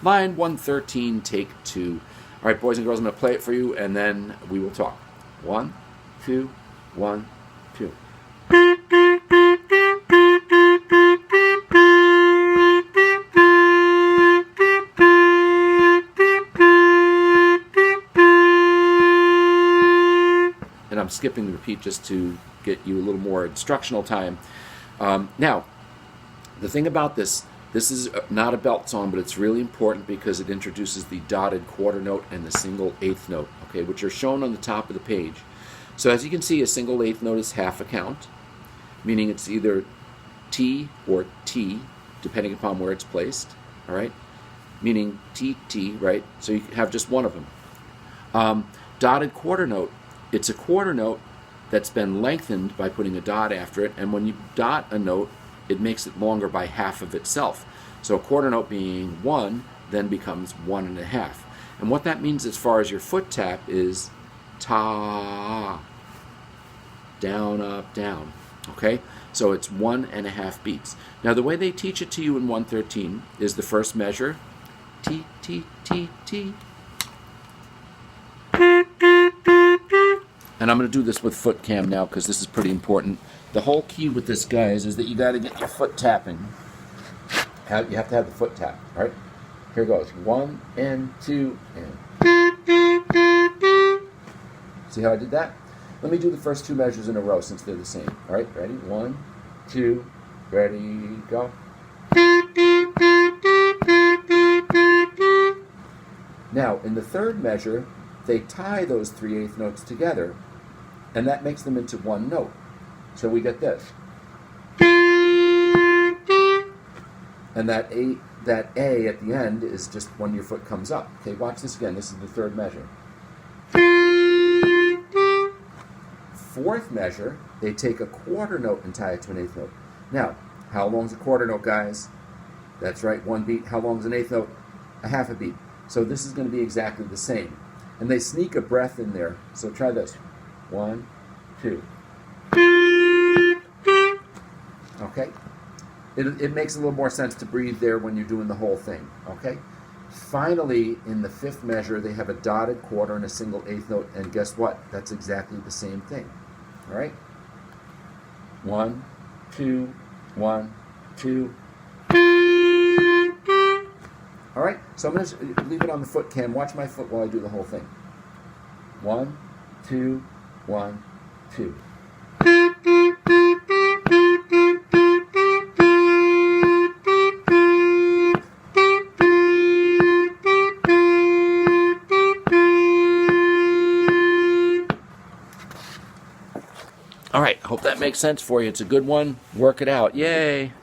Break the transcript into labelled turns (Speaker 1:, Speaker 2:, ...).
Speaker 1: line 113, take 2. All right, boys and girls, I'm going to play it for you, and then we will talk. 1, 2, 1, 2. And I'm skipping the repeat just to get you a little more instructional time. Now, the thing about this is not a belt song, but it's really important because it introduces the dotted quarter note and the single eighth note, okay, which are shown on the top of the page. So as you can see, a single eighth note is half a count, meaning it's either T or T, depending upon where it's placed, all right? Meaning T, T, right? So you have just one of them. Dotted quarter note, it's a quarter note that's been lengthened by putting a dot after it, and when you dot a note, it makes it longer by half of itself. So a quarter note being 1 then becomes 1.5. And what that means as far as your foot tap is ta, down, up, down. Okay? So it's 1.5 beats. Now the way they teach it to you in 113 is the first measure, T, T, T, T. And I'm going to do this with foot cam now because this is pretty important. The whole key with this, guys, is that you got to get your foot tapping. You have to have the foot tap. All right? Here goes. 1 and 2 and. See how I did that? Let me do the first 2 measures in a row since they're the same. All right? Ready? 1, 2, ready, go. Now, in the third measure, they tie those 3/8 notes together, and that makes them into one note. So we get this. And that A at the end is just when your foot comes up. Okay, watch this again. This is the third measure. Fourth measure, they take a quarter note and tie it to an eighth note. Now, how long's a quarter note, guys? That's right, 1 beat. How long's an eighth note? A half a beat. So this is going to be exactly the same. And they sneak a breath in there. So try this. 1, 2. Okay? It makes a little more sense to breathe there when you're doing the whole thing. Okay? Finally, in the fifth measure, they have a dotted quarter and a single eighth note. And guess what? That's exactly the same thing. All right? 1, 2, 1, 2. All right? So I'm going to leave it on the foot cam. Watch my foot while I do the whole thing. 1, 2, 1, 2. All right, hope that makes sense for you. It's a good one. Work it out. Yay!